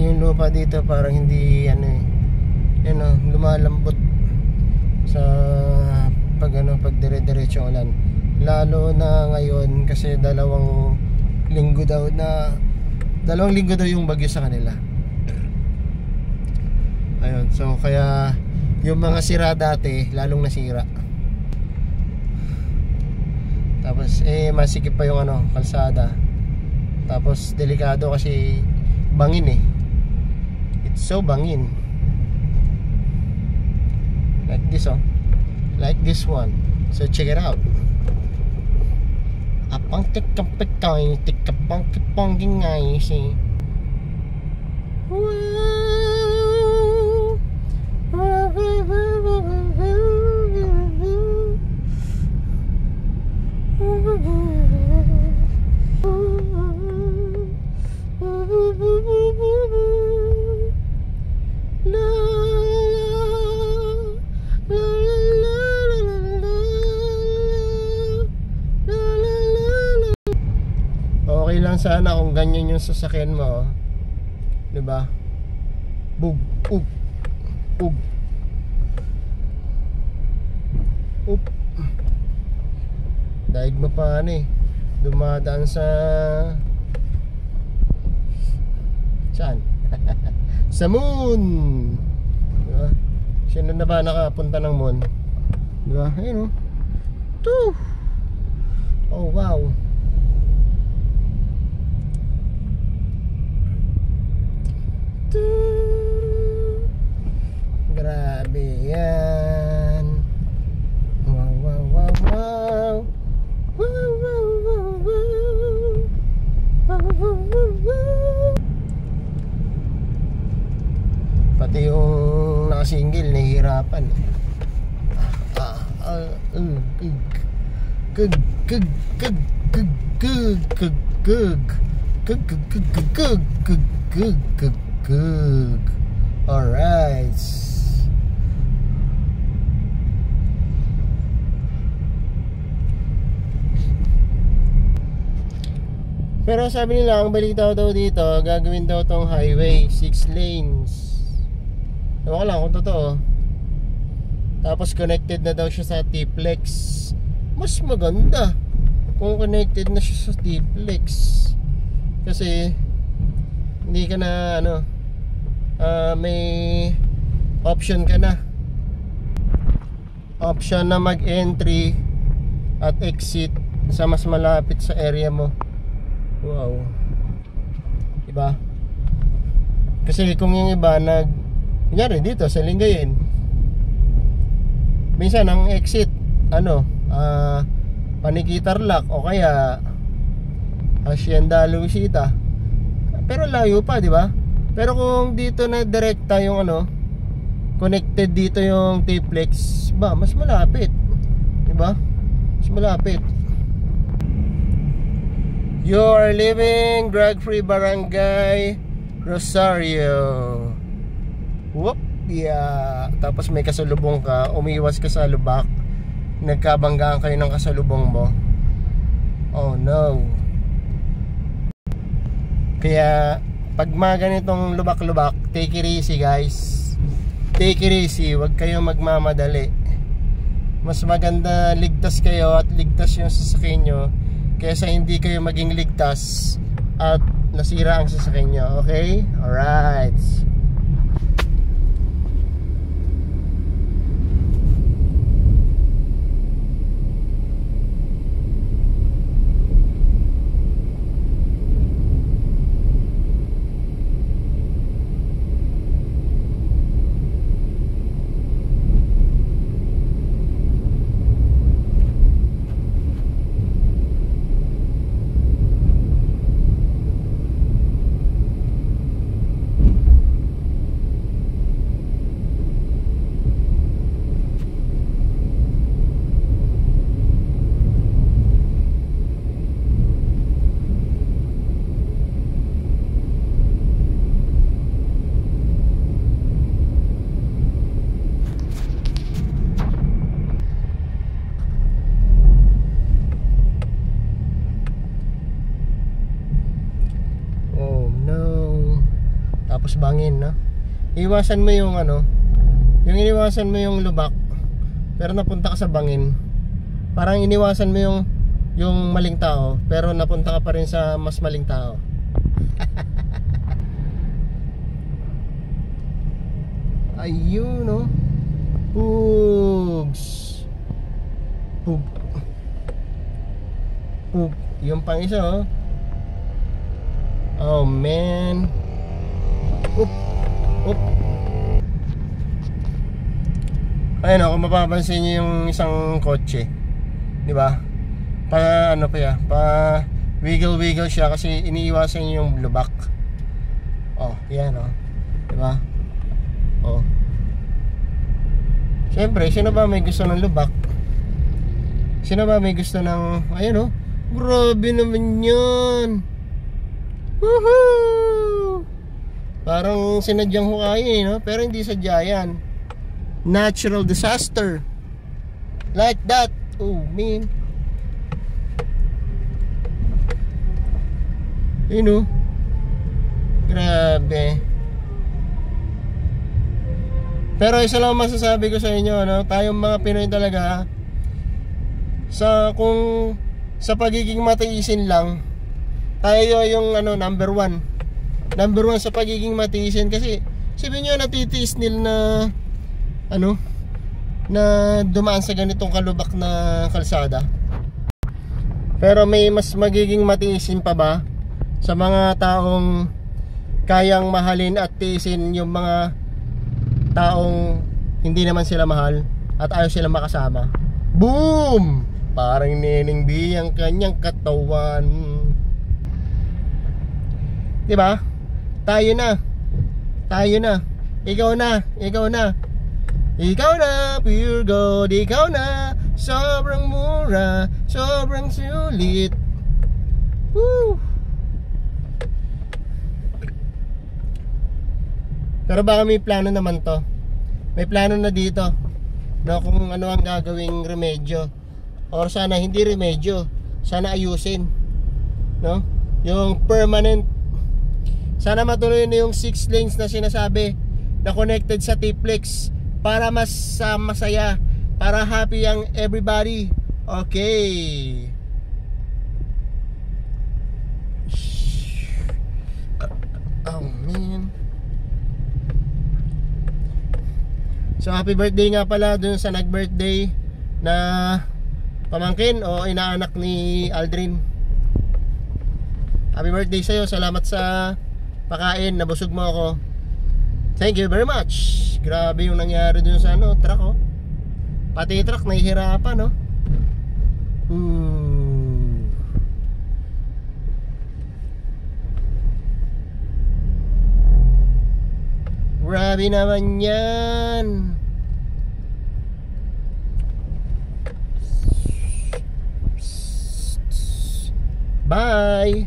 yung lupa dito parang hindi ano eh, yun o, lumalambot sa pag dire-diretso ulan, lalo na ngayon kasi dalawang linggo daw yung bagyo sa kanila. Ayun, so kaya yung mga sira dati lalong nasira. Tapos masikip pa yung kalsada. Tapos delikado kasi bangin eh. It's so bangin. Like this like this one. So check it out. Apang tikapikay, tikapang kiponging ngay si. Okay lang sana kung ganyan yung sasakyan mo, 'di ba? Bug, ug, ug, up. Daig mo pa dumadaan sa saan? Sa moon, diba? Sino na ba nakapunta ng moon? Diba? Ayun oh wow. Grabe yan. Wow wow wow wow. Wow wow wow wow. Pati yung nakasingle nahihirapan alright. Pero sabi nila ang balita daw dito, gagawin daw tong highway 6 lanes. Ewan ko lang kung totoo. Tapos connected na daw siya sa T-Flex. Mas maganda kung connected na siya sa T-Flex, kasi hindi ka na may option ka na. Option na mag-entry at exit sa mas malapit sa area mo. Wow, diba? Kasi kung yung iba kunyari dito sa Lingayen, minsan ang exit Panikitarlac o kaya Hacienda Luisita, pero layo pa, diba? Pero kung dito na direkta yung connected dito yung T-Flex, mas malapit, diba? Mas malapit. You are leaving Drag-Free Barangay Rosario. Whoop, yeah. Tapos may kasalubong ka, umiwas ka sa lubak, nagkabanggaan kayo ng kasalubong mo. Oh no. Kaya pag mga ganitong lubak-lubak, take it easy guys. Take it easy, huwag kayong magmamadali. Mas maganda ligtas kayo at ligtas yung sasakyan nyo, kaysa hindi kayo maging ligtas at nasira ang sasakyan nyo. Okay? Alright. tapos bangin, no? Iwasan mo yung ano, yung iniwasan mo yung lubak pero napunta ka sa bangin. Parang iniwasan mo yung maling tao pero napunta ka pa rin sa mas maling tao. Ayun, no? Pugs. Pug. Pug. Yung pang isa, oh. Oh, man. Oop. Oop. Ayun, oh, kung mapapansin nyo yung isang kotse, di ba? Pa ano pa ya? Pa wiggle siya kasi iniiwasan niyo yung lubak. Oh, yan, oh. Di ba? Oh. Siyempre, sino ba may gusto ng lubak? Sino ba may gusto ng, ayun, oh. Grabe naman yan. Woohoo! Parang sinadyang hukayin, no? Pero hindi sadya yan. Natural disaster. Like that. Oh, man. You know. Grabe. Pero isa lang masasabi ko sa inyo, no? Tayong mga Pinoy talaga, kung sa pagiging matiisin lang, tayo yung ano, number one sa pagiging matiisin. Kasi sabihin nyo, natitiis nila na ano, na dumaan sa ganitong kalubak na kalsada. Pero may mas magiging matiisin pa ba sa mga taong kayang mahalin at tiisin yung mga taong hindi naman sila mahal at ayaw sila makasama? Boom! Parang Neneng B ang kanyang katawan. Diba? Tayo na. Ikaw na, pure gold. Ikaw na, sobrang mura, sobrang sulit. Woo! Pero baka may plano naman to. May plano na dito, no, kung ano ang gagawing remedyo. Or sana hindi remedyo, sana ayusin, no? Yung permanent. Sana matuloy na yung 6 lanes na sinasabi na connected sa T-Flex para mas masaya, para happy ang everybody. Okay. Oh man. So happy birthday nga pala dun sa nag-birthday na pamangkin o inaanak ni Aldrin. Happy birthday sa'yo. Salamat sa pakain. Nabusog mo ako. Thank you very much. Grabe yung nangyari dun sa ano, truck, oh. Pati truck nahihirapan, no? Grabe naman yan. Bye.